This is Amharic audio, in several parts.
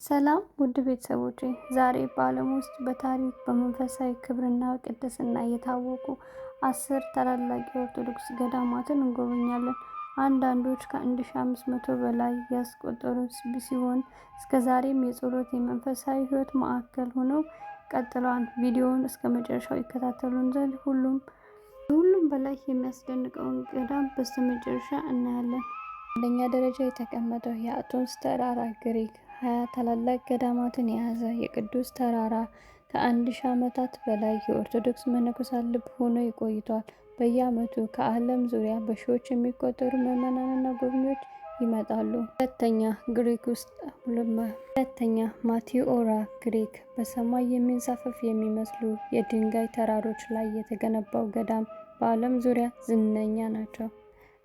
ሰላም ውድ ቤተሰቦቼ፣ ዛሬ በዓለም ውስጥ በታሪክ በመንፈሳዊ ክብርና ቅድስና የታወቁ 10 ታላላቅ የኦርቶዶክስ ገዳማትን እንጎበኛለን። አንዳንዶች ከ1500 በላይ ያስቆጠሩ ሲሆን እስከዛሬም የጸሎት የመንፈሳዊ ሕይወት ማዕከል ሆነው ቀጥለዋል። ቪዲዮውን እስከ መጨረሻው ይከታተሉን ዘንድ ሁሉም በላይ የሚያስደንቀውን ገዳም በስተመጨረሻ እናያለን። አንደኛ ደረጃ የተቀመጠው የአቶንስ ተራራ ግሪክ 20 ታላላቅ ገዳማትን የያዘ የቅዱስ ተራራ ከ1000 ዓመታት በላይ የኦርቶዶክስ መነኮሳት ልብ ሆኖ ቆይቷል። በየዓመቱ ከዓለም ዙሪያ በሺዎች የሚቆጠሩ ምዕመናንና ጎብኚዎች ይመጣሉ። ሁለተኛ ማቲኦራ ግሪክ በሰማይ የሚንሳፈፍ የሚመስሉ የድንጋይ ተራሮች ላይ የተገነባው ገዳም በዓለም ዙሪያ ዝነኛ ናቸው።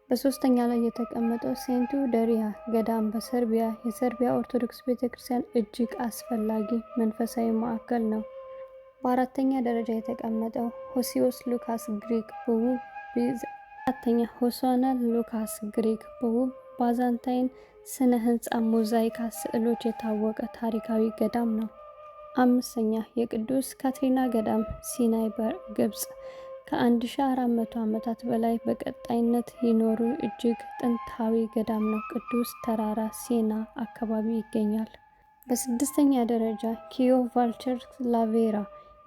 በሶስተኛ ላይ የተቀመጠው ሴንቱ ደሪያ ገዳም በሰርቢያ የሰርቢያ ኦርቶዶክስ ቤተክርስቲያን እጅግ አስፈላጊ መንፈሳዊ ማዕከል ነው። በአራተኛ ደረጃ የተቀመጠው ሆሲዮስ ሉካስ ግሪክ በውብ ባዛንታይን ስነ ህንፃ ሞዛይካ ስዕሎች የታወቀ ታሪካዊ ገዳም ነው። አምስተኛ የቅዱስ ካትሪና ገዳም ሲናይ ግብጽ ከ1400 ዓመታት በላይ በቀጣይነት የኖሩ እጅግ ጥንታዊ ገዳም ነው። ቅዱስ ተራራ ሲና አካባቢ ይገኛል። በስድስተኛ ደረጃ ኪዮቫልቸር-ላቬራ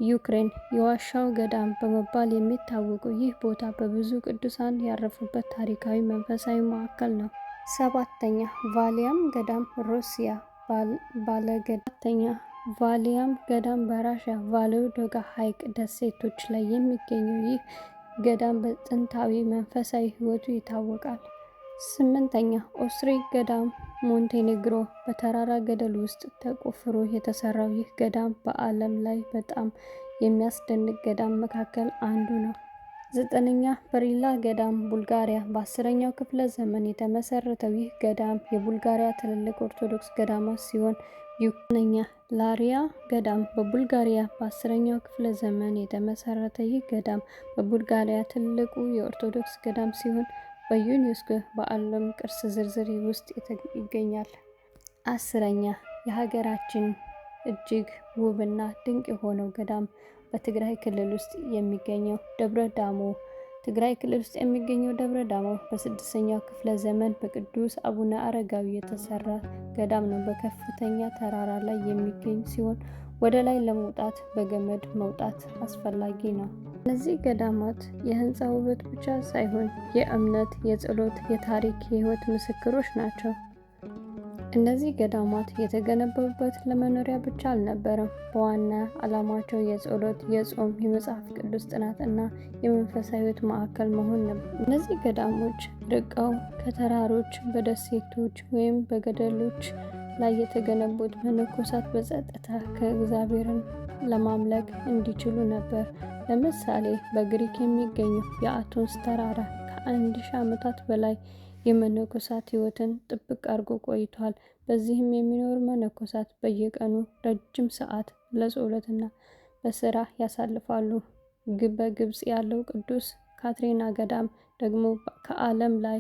ዩክሬን የዋሻው ገዳም በመባል የሚታወቀው ይህ ቦታ በብዙ ቅዱሳን ያረፉበት ታሪካዊ መንፈሳዊ ማዕከል ነው። ሰባተኛ ቫሊያም ገዳም ሩሲያ ቫሊያም ገዳም በራሽያ ቫሎዶጋ ሐይቅ ደሴቶች ላይ የሚገኘው ይህ ገዳም በጥንታዊ መንፈሳዊ ሕይወቱ ይታወቃል። ስምንተኛ ኦስትሪ ገዳም ሞንቴኔግሮ በተራራ ገደል ውስጥ ተቆፍሮ የተሰራው ይህ ገዳም በዓለም ላይ በጣም የሚያስደንቅ ገዳም መካከል አንዱ ነው። ዘጠነኛ በሪላ ገዳም ቡልጋሪያ በ10ኛው ክፍለ ዘመን የተመሰረተው ይህ ገዳም የቡልጋሪያ ትልልቅ ኦርቶዶክስ ገዳማት ሲሆን ዩክሬንኛ ላሪያ ገዳም በቡልጋሪያ በ10ኛው ክፍለ ዘመን የተመሰረተ ይህ ገዳም በቡልጋሪያ ትልቁ የኦርቶዶክስ ገዳም ሲሆን በዩኔስኮ በዓለም ቅርስ ዝርዝር ውስጥ ይገኛል። አስረኛ የሀገራችን እጅግ ውብና ድንቅ የሆነው ገዳም በትግራይ ክልል ውስጥ የሚገኘው ደብረ ዳሞ ትግራይ ክልል ውስጥ የሚገኘው ደብረ ዳሞ በ6ኛው ክፍለ ዘመን በቅዱስ አቡነ አረጋዊ የተሰራ ገዳም ነው። በከፍተኛ ተራራ ላይ የሚገኝ ሲሆን ወደ ላይ ለመውጣት በገመድ መውጣት አስፈላጊ ነው። እነዚህ ገዳማት የህንፃ ውበት ብቻ ሳይሆን የእምነት፣ የጸሎት፣ የታሪክ፣ የህይወት ምስክሮች ናቸው። እነዚህ ገዳማት የተገነቡበት ለመኖሪያ ብቻ አልነበረም። በዋና ዓላማቸው የጸሎት፣ የጾም፣ የመጽሐፍ ቅዱስ ጥናት እና የመንፈሳዊ ሕይወት ማዕከል መሆን ነበር። እነዚህ ገዳሞች ርቀው ከተራሮች በደሴቶች ወይም በገደሎች ላይ የተገነቡት መነኮሳት በጸጥታ ከእግዚአብሔርን ለማምለክ እንዲችሉ ነበር። ለምሳሌ በግሪክ የሚገኘው የአቶንስ ተራራ ከ1000 ዓመታት በላይ የመነኮሳት ሕይወትን ጥብቅ አድርጎ ቆይቷል። በዚህም የሚኖሩ መነኮሳት በየቀኑ ረጅም ሰዓት ለጸሎትና በስራ ያሳልፋሉ። በግብጽ ያለው ቅዱስ ካትሪና ገዳም ደግሞ ከዓለም ላይ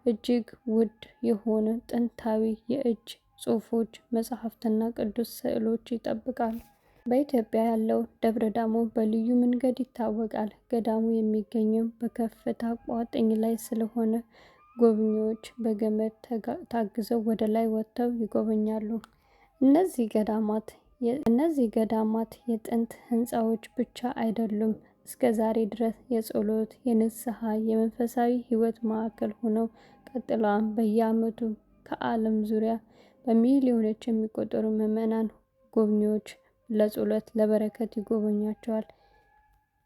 እጅግ ውድ የሆኑ ጥንታዊ የእጅ ጽሑፎች፣ መጻሕፍትና ቅዱስ ስዕሎች ይጠብቃል። በኢትዮጵያ ያለው ደብረ ዳሞ በልዩ መንገድ ይታወቃል። ገዳሙ የሚገኘው በከፍታ ቋጥኝ ላይ ስለሆነ ጎብኚዎች በገመድ ታግዘው ወደ ላይ ወጥተው ይጎበኛሉ። እነዚህ ገዳማት የጥንት ሕንፃዎች ብቻ አይደሉም፤ እስከ ዛሬ ድረስ የጸሎት፣ የንስሐ፣ የመንፈሳዊ ሕይወት ማዕከል ሆነው ቀጥለዋል። በየዓመቱ ከዓለም ዙሪያ በሚሊዮኖች የሚቆጠሩ ምዕመናን ጎብኚዎች ለጸሎት፣ ለበረከት ይጎበኟቸዋል።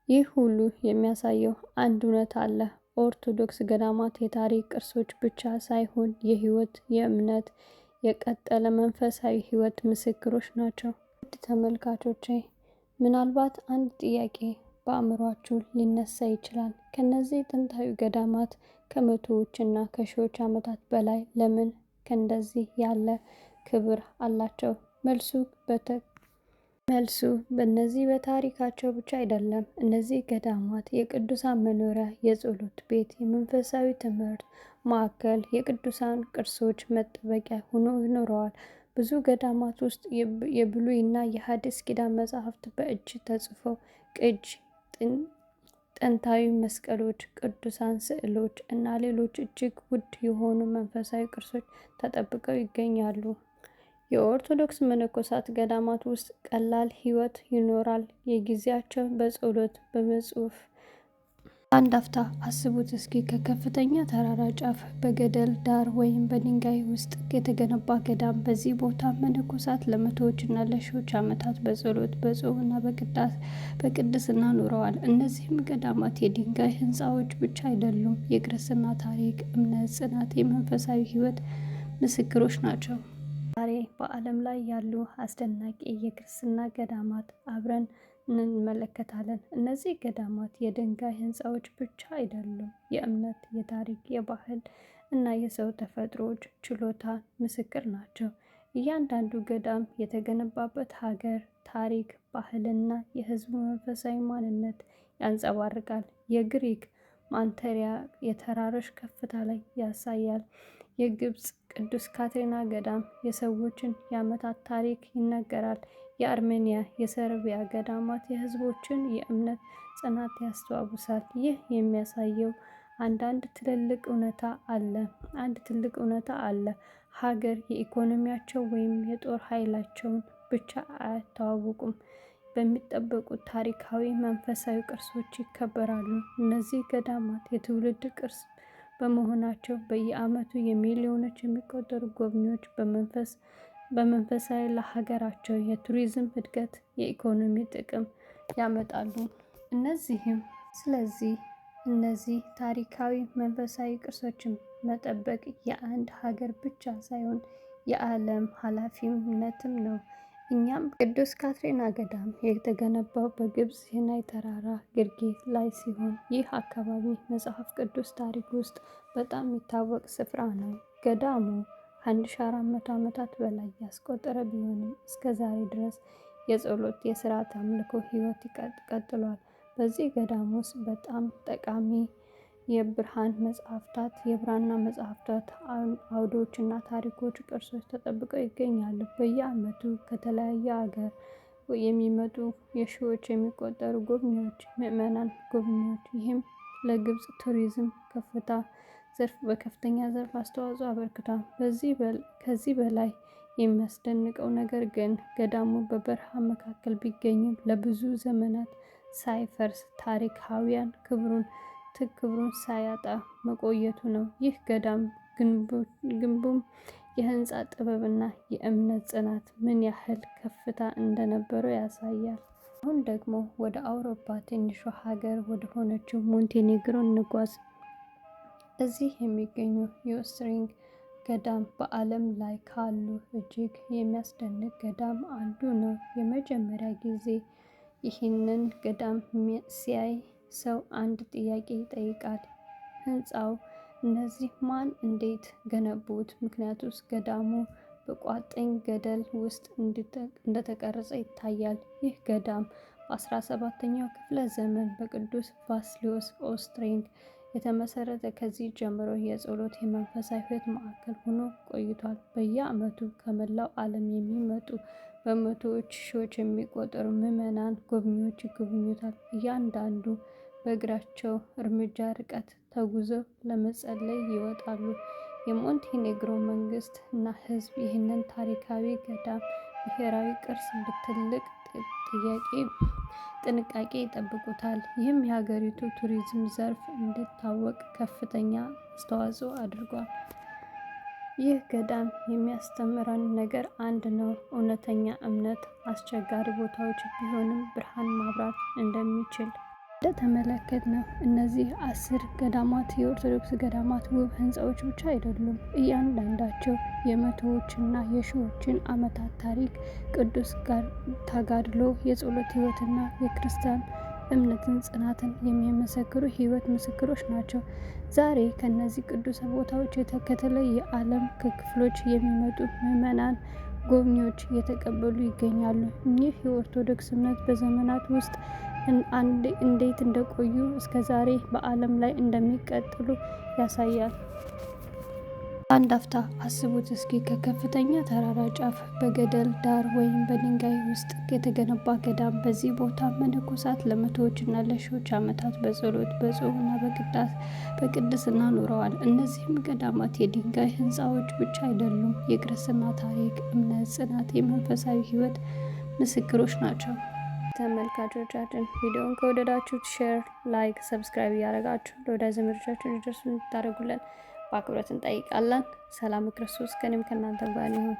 ይህ ሁሉ የሚያሳየው አንድ እውነት አለ። ኦርቶዶክስ ገዳማት የታሪክ ቅርሶች ብቻ ሳይሆን የሕይወት፣ የእምነት፣ የቀጠለ መንፈሳዊ ሕይወት ምስክሮች ናቸው። ውድ ተመልካቾቼ፣ ምናልባት አንድ ጥያቄ በአእምሯችሁ ሊነሳ ይችላል። ከነዚህ ጥንታዊ ገዳማት ከመቶዎች እና ከሺዎች ዓመታት በላይ ለምን ከእንደዚህ ያለ ክብር አላቸው? መልሱ በእነዚህ በታሪካቸው ብቻ አይደለም። እነዚህ ገዳማት የቅዱሳን መኖሪያ፣ የጸሎት ቤት፣ የመንፈሳዊ ትምህርት ማዕከል፣ የቅዱሳን ቅርሶች መጠበቂያ ሆነው ኖረዋል። ብዙ ገዳማት ውስጥ የብሉይና የሐዲስ ኪዳን መጻሕፍት በእጅ ተጽፈው ቅጅ፣ ጥንታዊ መስቀሎች፣ ቅዱሳን ስዕሎች እና ሌሎች እጅግ ውድ የሆኑ መንፈሳዊ ቅርሶች ተጠብቀው ይገኛሉ። የኦርቶዶክስ መነኮሳት ገዳማት ውስጥ ቀላል ሕይወት ይኖራል። የጊዜያቸው በጸሎት በመጽሐፍ። አንድ አፍታ አስቡት እስኪ፣ ከከፍተኛ ተራራ ጫፍ በገደል ዳር ወይም በድንጋይ ውስጥ የተገነባ ገዳም። በዚህ ቦታ መነኮሳት ለመቶዎችና ለሺዎች ዓመታት በጸሎት በጾምና በቅድስና ኖረዋል። እነዚህም ገዳማት የድንጋይ ሕንፃዎች ብቻ አይደሉም፤ የክርስትና ታሪክ፣ እምነት፣ ጽናት፣ የመንፈሳዊ ሕይወት ምስክሮች ናቸው። ዛሬ በዓለም ላይ ያሉ አስደናቂ የክርስትና ገዳማት አብረን እንመለከታለን። እነዚህ ገዳማት የድንጋይ ሕንፃዎች ብቻ አይደሉም፤ የእምነት፣ የታሪክ፣ የባህል እና የሰው ተፈጥሮዎች ችሎታ ምስክር ናቸው። እያንዳንዱ ገዳም የተገነባበት ሀገር፣ ታሪክ፣ ባህልና የሕዝቡ መንፈሳዊ ማንነት ያንጸባርቃል። የግሪክ ማንተሪያ የተራሮች ከፍታ ላይ ያሳያል። የግብፅ ቅዱስ ካትሪና ገዳም የሰዎችን የዓመታት ታሪክ ይናገራል። የአርሜኒያ፣ የሰርቢያ ገዳማት የህዝቦችን የእምነት ጽናት ያስተዋውሳል። ይህ የሚያሳየው አንድ ትልቅ እውነታ አለ። ሀገር የኢኮኖሚያቸው ወይም የጦር ኃይላቸውን ብቻ አያስተዋውቁም፤ በሚጠበቁት ታሪካዊ መንፈሳዊ ቅርሶች ይከበራሉ። እነዚህ ገዳማት የትውልድ ቅርስ በመሆናቸው በየዓመቱ የሚሊዮኖች የሚቆጠሩ ጎብኚዎች በመንፈሳዊ ለሀገራቸው የቱሪዝም እድገት፣ የኢኮኖሚ ጥቅም ያመጣሉ። ስለዚህ እነዚህ ታሪካዊ መንፈሳዊ ቅርሶችን መጠበቅ የአንድ ሀገር ብቻ ሳይሆን የዓለም ኃላፊነትም ነው። እኛም ቅዱስ ካትሪና ገዳም የተገነባው በግብፅ ሲናይ ተራራ ግርጌ ላይ ሲሆን፣ ይህ አካባቢ መጽሐፍ ቅዱስ ታሪክ ውስጥ በጣም የሚታወቅ ስፍራ ነው። ገዳሙ 1400 ዓመታት በላይ ያስቆጠረ ቢሆንም እስከ ዛሬ ድረስ የጸሎት፣ የሥርዓተ አምልኮ ሕይወት ቀጥሏል። በዚህ ገዳም ውስጥ በጣም ጠቃሚ የብራና መጽሐፍታት፣ አውዶች እና ታሪኮች ቅርሶች ተጠብቀው ይገኛሉ። በየዓመቱ ከተለያየ ሀገር የሚመጡ የሺዎች የሚቆጠሩ ምዕመናን ጎብኚዎች፣ ይህም ለግብፅ ቱሪዝም በከፍተኛ ዘርፍ አስተዋጽኦ አበርክቷል። ከዚህ በላይ የሚያስደንቀው ነገር ግን ገዳሙ በበረሃ መካከል ቢገኝም ለብዙ ዘመናት ሳይፈርስ ታሪካዊያን ክብሩን ሳያጣ መቆየቱ ነው። ይህ ገዳም ግንቡም የህንፃ ጥበብና የእምነት ጽናት ምን ያህል ከፍታ እንደነበረው ያሳያል። አሁን ደግሞ ወደ አውሮፓ ትንሿ ሀገር ወደ ሆነችው ሞንቴኔግሮ እንጓዝ። እዚህ የሚገኘው የኦስትሪንግ ገዳም በዓለም ላይ ካሉ እጅግ የሚያስደንቅ ገዳም አንዱ ነው። የመጀመሪያ ጊዜ ይህንን ገዳም ሲያይ ሰው አንድ ጥያቄ ይጠይቃል። ህንፃው እነዚህ ማን እንዴት ገነቡት? ምክንያቱስ ገዳሙ በቋጥኝ ገደል ውስጥ እንደተቀረጸ ይታያል። ይህ ገዳም በ17ኛው ክፍለ ዘመን በቅዱስ ባስልዮስ ኦስትሪንግ የተመሰረተ፣ ከዚህ ጀምሮ የጸሎት የመንፈሳዊ ሕይወት ማዕከል ሆኖ ቆይቷል። በየዓመቱ ከመላው ዓለም የሚመጡ በመቶዎች ሺዎች የሚቆጠሩ ምዕመናን ጎብኚዎች ይጎበኙታል። እያንዳንዱ በእግራቸው እርምጃ ርቀት ተጉዘው ለመጸለይ ይወጣሉ። የሞንቴኔግሮ መንግስት እና ሕዝብ ይህንን ታሪካዊ ገዳም ብሔራዊ ቅርስ በትልቅ ጥንቃቄ ይጠብቁታል። ይህም የሀገሪቱ ቱሪዝም ዘርፍ እንዲታወቅ ከፍተኛ አስተዋጽኦ አድርጓል። ይህ ገዳም የሚያስተምረን ነገር አንድ ነው፤ እውነተኛ እምነት አስቸጋሪ ቦታዎች ቢሆንም ብርሃን ማብራት እንደሚችል። እንደተመለከትነው እነዚህ 10 ገዳማት የኦርቶዶክስ ገዳማት ውብ ህንፃዎች ብቻ አይደሉም። እያንዳንዳቸው የመቶዎችና የሺዎችን ዓመታት ታሪክ፣ ቅዱስ ተጋድሎ፣ የጸሎት ሕይወትና የክርስቲያን እምነትን ጽናትን የሚመሰክሩ ሕይወት ምስክሮች ናቸው። ዛሬ ከእነዚህ ቅዱስ ቦታዎች ከተለያዩ የዓለም ክፍሎች የሚመጡ ምዕመናን ጎብኚዎች እየተቀበሉ ይገኛሉ። ይህ የኦርቶዶክስ እምነት በዘመናት ውስጥ እንዴት እንደቆዩ እስከ ዛሬ በዓለም ላይ እንደሚቀጥሉ ያሳያል። አንድ አፍታ አስቡት እስኪ ከከፍተኛ ተራራ ጫፍ በገደል ዳር ወይም በድንጋይ ውስጥ የተገነባ ገዳም። በዚህ ቦታ መነኮሳት ለመቶዎች እና ለሺዎች ዓመታት በጸሎት በጾምና በቅድስና ኖረዋል። እነዚህም ገዳማት የድንጋይ ህንፃዎች ብቻ አይደሉም፣ የክርስትና ታሪክ፣ እምነት፣ ጽናት፣ የመንፈሳዊ ህይወት ምስክሮች ናቸው። ተመልካቾቻችን ቪዲዮውን ከወደዳችሁት ሼር፣ ላይክ፣ ሰብስክራይብ እያደረጋችሁ ለወዳጅ ዘመዶቻችሁ እንዲደርሱ እንድታደርጉልን በአክብሮት እንጠይቃለን። ሰላም ክርስቶስ ከእኔም ከእናንተ ጋር ይሁን።